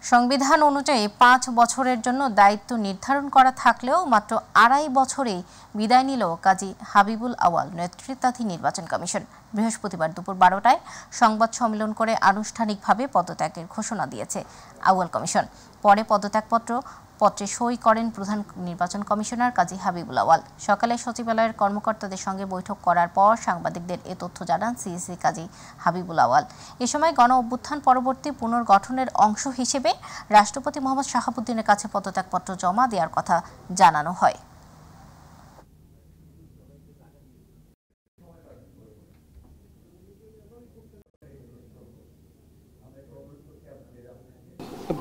সংবিধান অনুযায়ী ৫ বছরের জন্য দায়িত্ব নির্ধারণ করা থাকলেও মাত্র ২.৫ বছরেই বিদায় নিল কাজী হাবিবুল আওয়াল নেতৃত্বাধীন নির্বাচন কমিশন। বৃহস্পতিবার দুপুর ১২টায় সংবাদ সম্মেলন করে আনুষ্ঠানিকভাবে পদত্যাগের ঘোষণা দিয়েছে আউয়াল কমিশন। পরে পদত্যাগপত্রে সই করেন প্রধান নির্বাচন কমিশনার কাজী হাবিবুল আওয়াল। সকালে সচিবালয়ের কর্মকর্তাদের সঙ্গে বৈঠক করার পর সাংবাদিকদের এ তথ্য জানান সিইসি কাজী হাবিবুল আওয়াল। এ সময় গণ অভ্যুত্থান পরবর্তী পুনর্গঠনের অংশ হিসেবে রাষ্ট্রপতি মোহাম্মদ শাহাবুদ্দিনের কাছে পদত্যাগপত্র জমা দেওয়ার কথা জানানো হয়।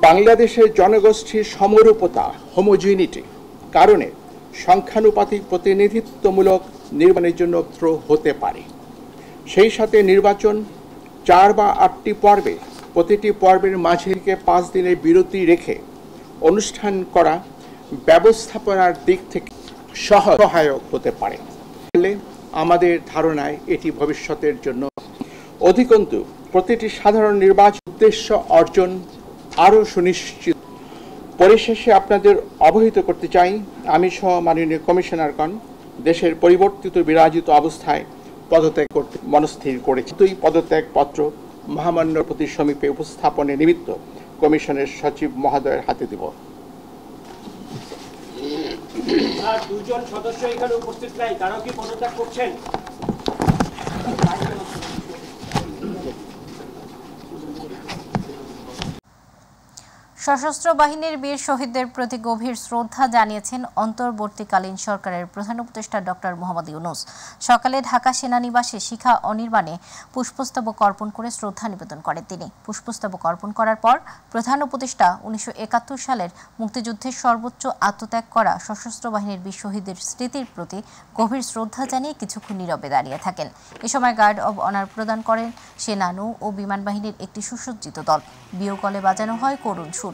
বাংলাদেশের জনগোষ্ঠীর সমরূপতা হোমোজিনিটি কারণে সংখ্যানুপাতিক প্রতিনিধিত্বমূলক নির্বাচনের জন্য হতে পারে। সেই সাথে নির্বাচন ৪ বা ৮টি পর্বে প্রতিটি পর্বের মাঝে ৫ দিনের বিরতি রেখে অনুষ্ঠান করা ব্যবস্থাপনার দিক থেকে সহায়ক হতে পারে। আমাদের ধারণায় এটি ভবিষ্যতের জন্য অধিকন্তু প্রতিটি সাধারণ নির্বাচন উদ্দেশ্য অর্জন আরও সুনিশ্চিত। পরিশেষে আপনাদের অবহিত করতে চাই, আমি সহ মাননীয় কমিশনারগণ দেশের পরিবর্তিত বিরাজিত অবস্থায় পদত্যাগ করতে মনস্থির করেছি। দুই পদত্যাগপত্র মহামান্য প্রতি সমীপে উপস্থাপনের নিমিত্ত কমিশনের সচিব মহোদয়ের হাতে দেব। দুজন সদস্য এখানে উপস্থিত নাই, তারা কি পদত্যাগ করছেন? সশস্ত্র বাহিনীর বীর শহীদদের প্রতি গভীর শ্রদ্ধা জানিয়েছেন অন্তর্বর্তীকালীন সরকারের প্রধান উপদেষ্টা ডক্টর মোহাম্মদ ইউনূস। সকালে ঢাকা সেনানিবাসে শিখা অনির্বাণে পুষ্পস্তবক অর্পণ করে শ্রদ্ধা নিবেদন করেন তিনি। পুষ্পস্তবক অর্পণ করার পর প্রধান উপদেষ্টা ১৯৭১ সালের মুক্তিযুদ্ধের সর্বোচ্চ আত্মত্যাগ করা সশস্ত্র বাহিনীর বীর শহীদদের স্মৃতির প্রতি গভীর শ্রদ্ধা জানিয়ে কিছুক্ষণ নীরবে দাঁড়িয়ে থাকেন। এ সময় গার্ড অব অনার প্রদান করেন সেনা, নৌ ও বিমান বাহিনীর একটি সুসজ্জিত দল। বিয়োগলে বাজানো হয় করুণ সুর।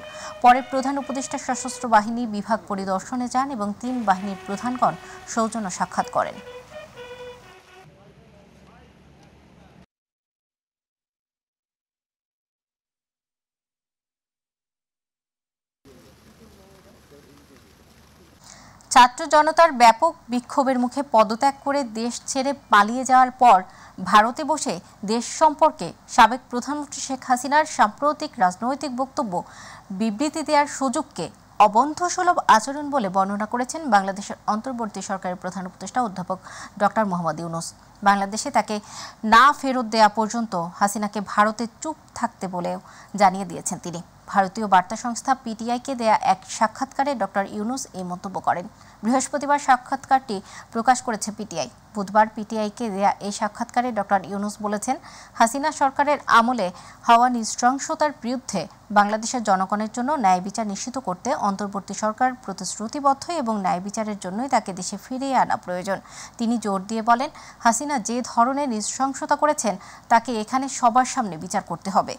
পরে প্রধান উপদেষ্টা সশস্ত্র বাহিনী বিভাগ পরিদর্শনে যান এবং ৩ বাহিনীর প্রধানগণ সৌজন্য সাক্ষাৎ করেন। ছাত্র জনতার ব্যাপক বিক্ষোভের মুখে পদত্যাগ করে দেশ ছেড়ে পালিয়ে যাওয়ার পর ভারতে বসে দেশ সম্পর্কে সাবেক প্রধানমন্ত্রী শেখ হাসিনার সাম্প্রতিক রাজনৈতিক বক্তব্য বিবৃতি দেওয়ার সুযোগকে অবন্ধসুলভ আচরণ বলে বর্ণনা করেছেন বাংলাদেশের অন্তর্বর্তী সরকারের প্রধান উপদেষ্টা অধ্যাপক ডক্টর মোহাম্মদ ইউনূস। বাংলাদেশে তাকে না ফেরত দেওয়া পর্যন্ত হাসিনাকে ভারতে চুপ থাকতে বলেও জানিয়ে দিয়েছেন তিনি। ভারতীয় বার্তা সংস্থা পিটিআইকে দেয়া এক সাক্ষাৎকারে ডক্টর ইউনূস এই মন্তব্য করেন। বৃহস্পতিবার সাক্ষাৎকারটি প্রকাশ করেছে পিটিআই। বুধবার পিটিআইকে দেয়া এই সাক্ষাৎকারে ডক্টর ইউনূস বলেছেন, হাসিনা সরকারের আমলে হওয়া নৃশংসতার বিরুদ্ধে বাংলাদেশের জনগণের জন্য ন্যায় বিচার নিশ্চিত করতে অন্তর্বর্তী সরকার প্রতিশ্রুতিবদ্ধ এবং ন্যায় বিচারের জন্যই তাকে দেশে ফিরিয়ে আনা প্রয়োজন। তিনি জোর দিয়ে বলেন, হাসিনা যে ধরনের নৃশংসতা করেছেন তাকে এখানে সবার সামনে বিচার করতে হবে।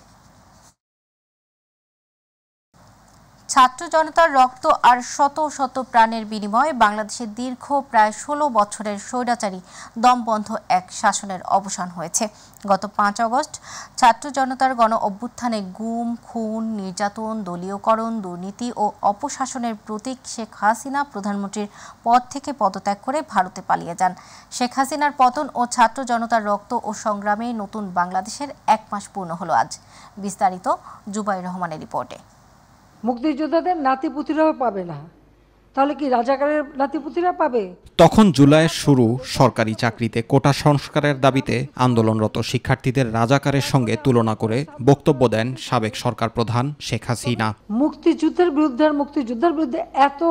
ছাত্র জনতার রক্ত আর শত শত প্রাণের বিনিময়ে বাংলাদেশের দীর্ঘ প্রায় ১৬ বছরের স্বৈরাচারী দমবন্ধ এক শাসনের অবসান হয়েছে। গত ৫ আগস্ট ছাত্র জনতার গণ অভ্যুত্থানে গুম, খুন, নির্যাতন, দলীয়করণ, দুর্নীতি ও অপশাসনের প্রতীক শেখ হাসিনা প্রধানমন্ত্রীর পদ থেকে পদত্যাগ করে ভারতে পালিয়ে যান। শেখ হাসিনার পতন ও ছাত্র জনতার রক্ত ও সংগ্রামে নতুন বাংলাদেশের ১ মাস পূর্ণ হলো আজ। বিস্তারিত জুবাইর রহমানের রিপোর্টে। মুক্তিযোদ্ধাদের নাতিপুতিরাও পাবে না, তাহলে কি রাজাকারের নাতিপুতিরা পাবে? তখন জুলাইয়ের শুরু সরকারি চাকরিতে কোটা সংস্কারের দাবিতে আন্দোলনরত শিক্ষার্থীদের রাজাকারের সঙ্গে তুলনা করে বক্তব্য দেন সাবেক সরকার প্রধান শেখ হাসিনা। মুক্তিযুদ্ধের বিরুদ্ধে আর মুক্তিযোদ্ধার বিরুদ্ধে এত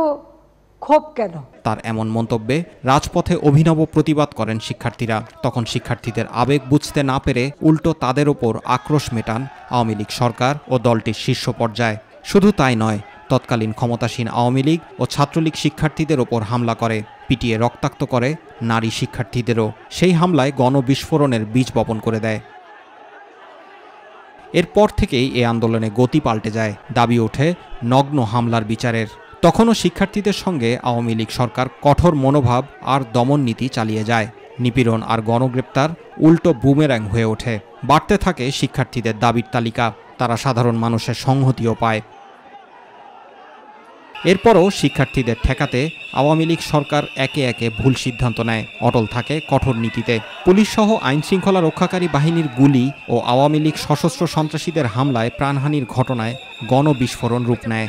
ক্ষোভ কেন? তার এমন মন্তব্যে রাজপথে অভিনব প্রতিবাদ করেন শিক্ষার্থীরা। তখন শিক্ষার্থীদের আবেগ বুঝতে না পেরে উল্টো তাদের ওপর আক্রোশ মেটান আওয়ামী লীগ সরকার ও দলটির শীর্ষ পর্যায়ে। শুধু তাই নয়, তৎকালীন ক্ষমতাসীন আওয়ামী লীগ ও ছাত্রলীগ শিক্ষার্থীদের ওপর হামলা করে, পিটিয়ে রক্তাক্ত করে নারী শিক্ষার্থীদেরও। সেই হামলায় গণবিস্ফোরণের বীজ বপন করে দেয়। এরপর থেকেই এ আন্দোলনে গতি পাল্টে যায়। দাবি ওঠে নগ্ন হামলার বিচারের। তখনও শিক্ষার্থীদের সঙ্গে আওয়ামী লীগ সরকার কঠোর মনোভাব আর দমন নীতি চালিয়ে যায়। নিপীড়ন আর গণগ্রেপ্তার উল্টো বুমেরাং হয়ে ওঠে। বাড়তে থাকে শিক্ষার্থীদের দাবির তালিকা। তারা সাধারণ মানুষের সংহতিও পায়। এরপরও শিক্ষার্থীদের ঠেকাতে আওয়ামী লীগ সরকার একে একে ভুল সিদ্ধান্ত নেয়, অটল থাকে কঠোর নীতিতে। পুলিশসহ আইনশৃঙ্খলা রক্ষাকারী বাহিনীর গুলি ও আওয়ামী লীগ সশস্ত্র সন্ত্রাসীদের হামলায় প্রাণহানির ঘটনায় গণবিস্ফোরণ রূপ নেয়।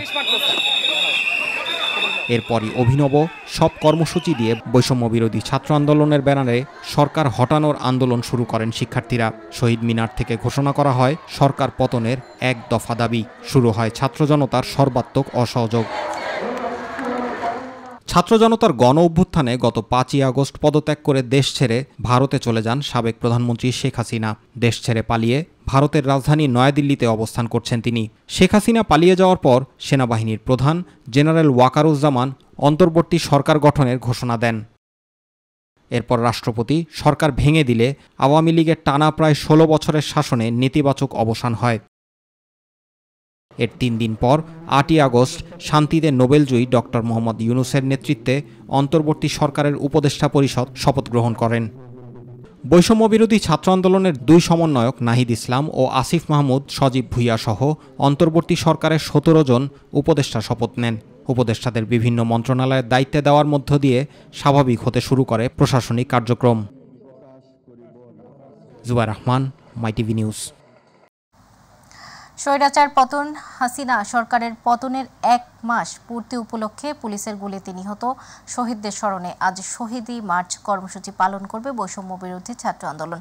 এরপরই অভিনব সব কর্মসূচি দিয়ে বৈষম্যবিরোধী ছাত্র আন্দোলনের ব্যানারে সরকার হটানোর আন্দোলন শুরু করেন শিক্ষার্থীরা। শহীদ মিনার থেকে ঘোষণা করা হয় সরকার পতনের এক দফা দাবি। শুরু হয় ছাত্র জনতার সর্বাত্মক অসহযোগ। ছাত্র জনতার গণ অভ্যুত্থানে গত 5ই আগস্ট পদত্যাগ করে দেশ ছেড়ে ভারতে চলে যান সাবেক প্রধানমন্ত্রী শেখ হাসিনা। দেশ ছেড়ে পালিয়ে ভারতের রাজধানী নয়াদিল্লিতে অবস্থান করছেন তিনি। শেখ হাসিনা পালিয়ে যাওয়ার পর সেনাবাহিনীর প্রধান জেনারেল ওয়াকারুজ্জামান অন্তর্বর্তী সরকার গঠনের ঘোষণা দেন। এরপর রাষ্ট্রপতি সরকার ভেঙে দিলে আওয়ামী লীগের টানা প্রায় 16 বছরের শাসনে নেতিবাচক অবসান হয়। এর 3 দিন পর 8ই আগস্ট শান্তিতে নোবেলজয়ী ডক্টর মোহাম্মদ ইউনূসের নেতৃত্বে অন্তর্বর্তী সরকারের উপদেষ্টা পরিষদ শপথ গ্রহণ করেন। বৈষম্যবিরোধী ছাত্র আন্দোলনের 2 সমন্বয়ক নাহিদ ইসলাম ও আসিফ মাহমুদ সজীব ভুইয়া সহ অন্তর্বর্তী সরকারের 17 জন উপদেষ্টা শপথ নেন। উপদেষ্টাদের বিভিন্ন মন্ত্রণালয়ের দায়িত্বে দেওয়ার মধ্য দিয়ে স্বাভাবিক হতে শুরু করে প্রশাসনিক কার্যক্রম। Zubair Rahman, My TV news. স্বৈরাচার পতন হাসিনা সরকারের পতনের 1 মাস পূর্তি উপলক্ষে পুলিশের গুলিতে নিহত শহীদদের স্মরণে আজ শহীদি মার্চ কর্মসূচি পালন করবে বৈষম্য বিরোধী ছাত্র আন্দোলন।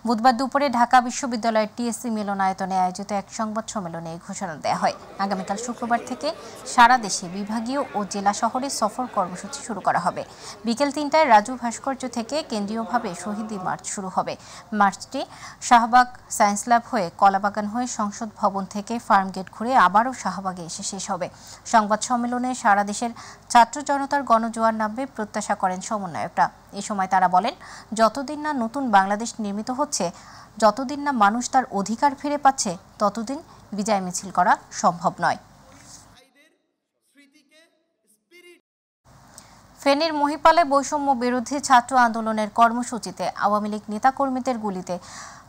বুধবার দুপুরে ঢাকা বিশ্ববিদ্যালয়ের টিএসসি মিলনায়তনে আয়োজিত এক সংবাদ সম্মেলনে এই ঘোষণা দেওয়া হয়। আগামীকাল শুক্রবার থেকে সারা দেশে বিভাগীয় ও জেলা শহরে সফর কর্মসূচি শুরু করা হবে। বিকেল 3টায় রাজু ভাস্কর্য থেকে কেন্দ্রীয়ভাবে শহীদি মার্চ শুরু হবে। মার্চটি শাহবাগ সায়েন্স ল্যাব হয়ে কলাবাগান হয়ে সংসদ ভবন থেকে ফার্মগেট ঘুরে আবারও শাহবাগে এসে শেষ হবে। সংবাদ সম্মেলনে সারা দেশের ছাত্র জনতার গণজোয়ার নামবে প্রত্যাশা করেন সমন্বয়করা। এ সময় তারা বলেন, যতদিন না নতুন বাংলাদেশ নির্মিত হচ্ছে, যতদিন না মানুষ তার অধিকার ফিরে পাচ্ছে, ততদিন বিজয় মিছিল করা সম্ভব নয়। ফেনীর মহিপালে বৈষম্য বিরোধী ছাত্র আন্দোলনের কর্মসূচিতে আওয়ামী লীগ নেতাকর্মীদের গুলিতে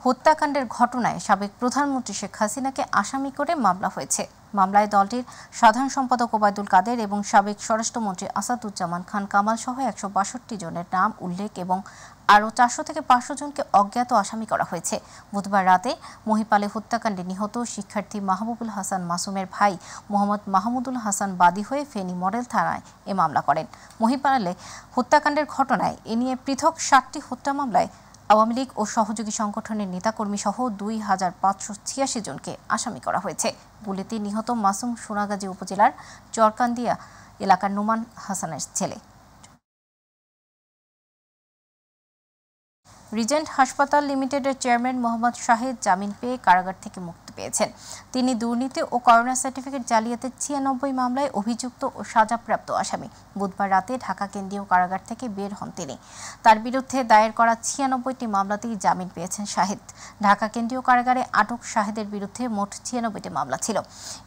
হত্যাকাণ্ডের ঘটনায় সাবেক প্রধানমন্ত্রী শেখ হাসিনাকে আসামি করে মামলা হয়েছে। মামলায় দলটির সাধারণ সম্পাদক ওবায়দুল কাদের এবং সাবেক স্বরাষ্ট্রমন্ত্রী আসাদুজ্জামান খান কামাল সহ 162 জনের নাম উল্লেখ এবং আরও 400 থেকে 500 জনকে অজ্ঞাত আসামি করা হয়েছে। বুধবার রাতে মহিপালে হত্যাকাণ্ডে নিহত শিক্ষার্থী মাহবুবুল হাসান মাসুমের ভাই মোহাম্মদ মাহমুদুল হাসান বাদী হয়ে ফেনী মডেল থানায় এ মামলা করেন। মহিপালে হত্যাকাণ্ডের ঘটনায় এ নিয়ে পৃথক 7টি হত্যা মামলায় আওয়ামী লীগ ও সহযোগী সংগঠনের নেতাকর্মী সহ 2586 জনকে আসামি করা হয়েছে। গুলিতে নিহত মাসুম সোনাগাজী উপজেলার চরকান্দিয়া এলাকার নোমান হাসানের ছেলে। রিজেন্ট হাসপাতাল লিমিটেডের চেয়ারম্যান মোহাম্মদ শাহেদ জামিন পেয়ে কারাগার থেকে মুক্তি পেয়েছেন। তিনি দুর্নীতি ও করোনা সার্টিফিকেট জালিয়াতির 96 মামলায় অভিযুক্ত ও সাজাপ্রাপ্ত আসামি। বুধবার রাতে ঢাকা কেন্দ্রীয় কারাগার থেকে বের হন তিনি। তার বিরুদ্ধে দায়ের করা 96টি মামলাতেই জামিন পেয়েছেন শাহেদ। ঢাকা কেন্দ্রীয় কারাগারে আটক শাহেদের বিরুদ্ধে মোট 96টি মামলা ছিল।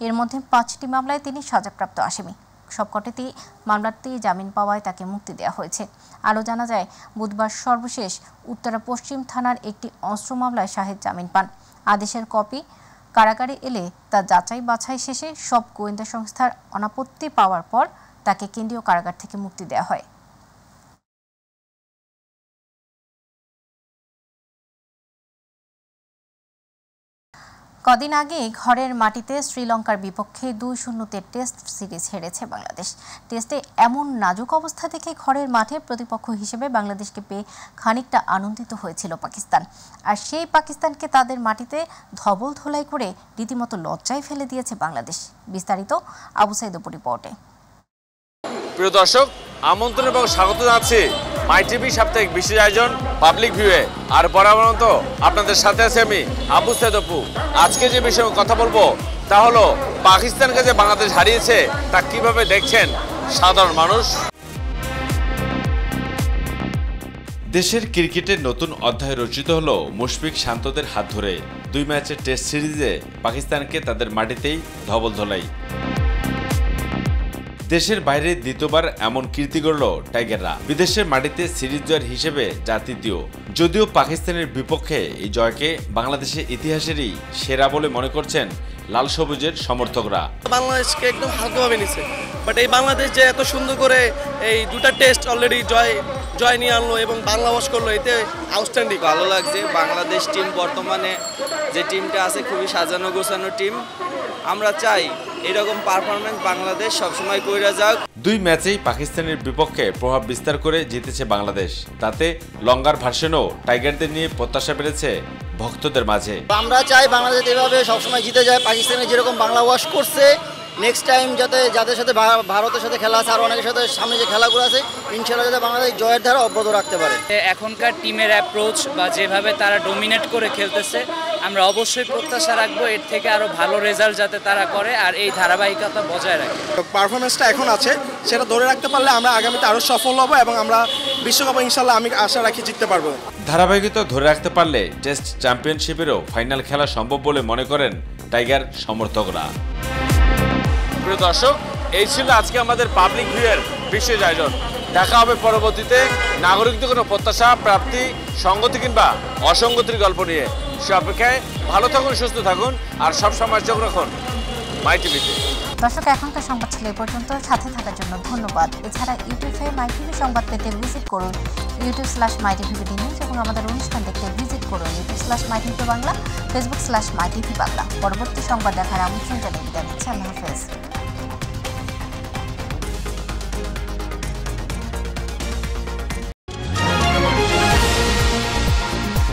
এর মধ্যে 5টি মামলায় তিনি সাজাপ্রাপ্ত আসামি। সবকটি মামলাতেই জামিন পাওয়ায় তাকে মুক্তি দেওয়া হয়েছে। আরও জানা যায়, বুধবার সর্বশেষ উত্তরা পশ্চিম থানার একটি অস্ত্র মামলায় শাহেদ জামিন পান। আদেশের কপি কারাগারে এলে তা যাচাই বাছাই শেষে সব গোয়েন্দা সংস্থার অনাপত্তি পাওয়ার পর তাকে কেন্দ্রীয় কারাগার থেকে মুক্তি দেওয়া হয়। কদিন আগে ঘরের মাটিতে শ্রীলঙ্কার বিপক্ষে 2-0 টেস্ট সিরিজ হেরেছে বাংলাদেশ। টেস্টে এমন নাজুক অবস্থা দেখে ঘরের মাঠে প্রতিপক্ষ হিসেবে বাংলাদেশকে পেয়ে খানিকটা আনন্দিত হয়েছিল পাকিস্তান। আর সেই পাকিস্তানকে তাদের মাটিতে ধবল ধোলাই করে রীতিমতো লজ্জায় ফেলে দিয়েছে বাংলাদেশ। বিস্তারিত আবু সাইদপুর রিপোর্টে। প্রিয় দর্শক, আমন্ত্রণ এবং স্বাগত জানাচ্ছি মাইটিভি সাপ্তাহিক বিশেষ আয়োজন পাবলিক ভিউয়ে। আর বরাবর মতো আপনাদের সাথে আছি আমি আবু সাইদপুর। আজকে যে বিষয়ে কথা বলবো তা হলো পাকিস্তানকে যে বাংলাদেশ হারিয়েছে তা কিভাবে দেখছেন সাধারণ মানুষ। দেশের ক্রিকেটের নতুন অধ্যায় রচিত হলো মুশফিক শান্তদের হাত ধরে। 2 ম্যাচের টেস্ট সিরিজে পাকিস্তানকে তাদের মাটিতেই ধবল ধোলাই। দেশের বাইরে দ্বিতীয়বার এমন কীর্তি গড়ল টাইগাররা। বিদেশের মাটিতে সিরিজ জয়ের হিসেবে যা তৃতীয়। যদিও পাকিস্তানের বিপক্ষে এই জয়কে বাংলাদেশের ইতিহাসেরই সেরা বলে মনে করছেন লাল সবুজের সমর্থকরা। বাংলাদেশকে একদম হালকাভাবে নিছে, বাট এই বাংলাদেশ যে এত সুন্দর করে এই দুটা টেস্ট অলরেডি জয় নিয়ে আনলো এবং বাংলা ওয়াশ করলো, এতে আউটস্ট্যান্ডিং। ভালো লাগছে। বাংলাদেশ টিম বর্তমানে যে টিমটা আছে খুবই সাজানো গোছানো টিম। আমরা চাই এরকম পারফরমেন্স বাংলাদেশ সবসময় কইরা যাক। দুই ম্যাচেই পাকিস্তানের বিপক্ষে প্রভাব বিস্তার করে জিতেছে বাংলাদেশ। তাতে লঙ্গার ভার্সনও টাইগারদের নিয়ে প্রত্যাশা বেড়েছে ভক্তদের মাঝে। আমরা চাই বাংলাদেশ এভাবে সবসময় জিতে যায়। পাকিস্তানে যেরকম বাংলা ওয়াশ করছে, নেক্সট টাইম যাতে যাদের সাথে ভারতের সাথে খেলা আছে আর অনেকের সাথে সামনে যে খেলাগুলো আছে, ইনশাআল্লাহ যাতে বাংলাদেশ জয়ের ধারা অব্যাহত রাখতে পারে। এখনকার টিমের অ্যাপ্রোচ বা যেভাবে তারা ডমিনেট করে খেলতেছে, আমরা অবশ্যই প্রত্যাশা রাখবো এর থেকে আরো ভালো রেজাল্ট যাতে তারা করে আর এই ধারাবাহিকতা বজায় রাখে। পারফরমেন্সটা এখন আছে, সেটা ধরে রাখতে পারলে আমরা আগামীতে আরো সফল হব এবং আমরা বিশ্বকাপে ইনশাআল্লাহ আমি আশা রাখি জিততে পারবো। ধারাবাহিকতা ধরে রাখতে পারলে টেস্ট চ্যাম্পিয়নশিপেরও ফাইনাল খেলা সম্ভব বলে মনে করেন টাইগার সমর্থকরা। প্রিয় দর্শক, এই ছিল আজকে আমাদের পাবলিক ভিউয়ের বিশেষ আয়োজন। দেখা হবে পরবর্তীতে নাগরিকদের কোনো প্রত্যাশা, প্রাপ্তি, সংগতি কিংবা অসঙ্গতির গল্প নিয়ে। সে অপেক্ষায় ভালো থাকুন, সুস্থ থাকুন আর সব সময় চোখ রাখুন মাই টিভিতে। দর্শক, এখনকার সংবাদ ছিল এ পর্যন্ত। সাথে থাকার জন্য ধন্যবাদ। এছাড়া ইউটিউবে মাই টিভি সংবাদ পেতে ভিজিট করুন youtube/mytvbd নিউজ এবং আমাদের অনুষ্ঠান দেখতে ভিজিট করুন youtube/mytvbd বাংলা, facebook/mytvbangla। পরবর্তী সংবাদ দেখার আমন্ত্রণ জানিয়ে বিদায় নিচ্ছি। আল্লাহ হাফেজ।